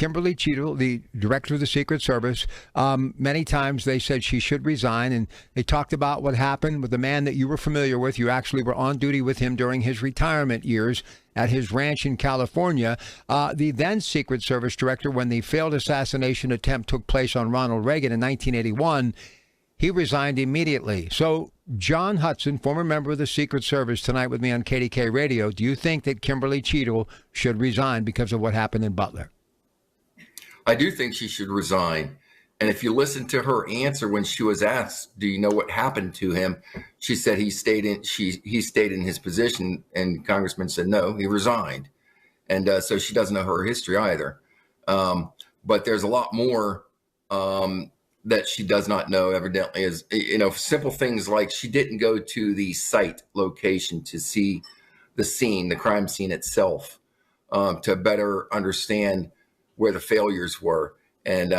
Kimberly Cheatle, the director of the Secret Service, many times they said she should resign, and they talked about what happened with the man that you were familiar with. You actually were on duty with him during his retirement years at his ranch in California. The then Secret Service director, when the failed assassination attempt took place on Ronald Reagan in 1981, he resigned immediately. So, John Hudson, former member of the Secret Service, tonight with me on KDK Radio, do you think that Kimberly Cheatle should resign because of what happened in Butler? I do think she should resign. And if you listen to her answer when she was asked, do you know what happened to him? She said he stayed in his position, and Congressman said no, he resigned. And so she doesn't know her history either. But there's a lot more that she does not know, evidently, is, simple things like she didn't go to the site location to see the scene, the crime scene itself, to better understand where the failures were. And,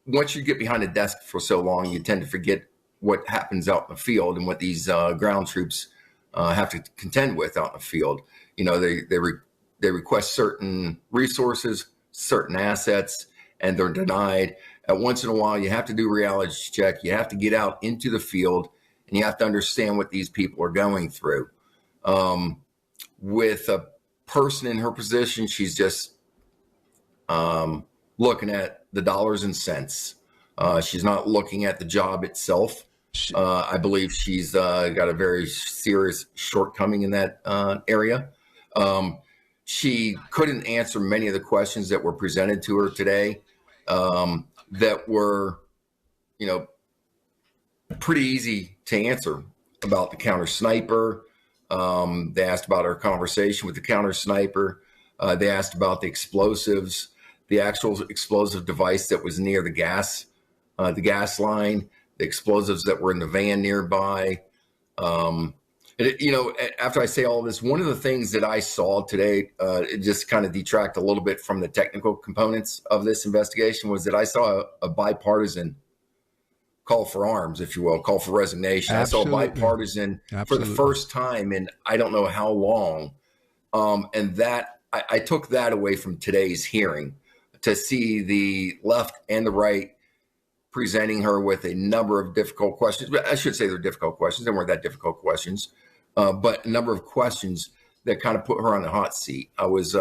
once you get behind a desk for so long, you tend to forget what happens out in the field and what these ground troops have to contend with out in the field. They request certain resources, certain assets, and they're denied. Once in a while, you have to do a reality check. You have to get out into the field, and you have to understand what these people are going through. With a person in her position, she's just looking at the dollars and cents. She's not looking at the job itself. I believe she's got a very serious shortcoming in that area. She couldn't answer many of the questions that were presented to her today that were, pretty easy to answer about the counter sniper. They asked about her conversation with the counter sniper. They asked about the explosives, the actual explosive device that was near the gas line, the explosives that were in the van nearby. After I say all this, one of the things that I saw today, it just kind of detract a little bit from the technical components of this investigation, was that I saw a bipartisan call for arms, if you will, call for resignation. Absolutely. I saw a bipartisan for the first time in I don't know how long. And that I took that away from today's hearing, to see the left and the right presenting her with a number of difficult questions. I should say they're difficult questions. They weren't that difficult questions, but a number of questions that kind of put her on the hot seat. I was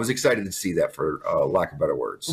excited to see that, for lack of better words.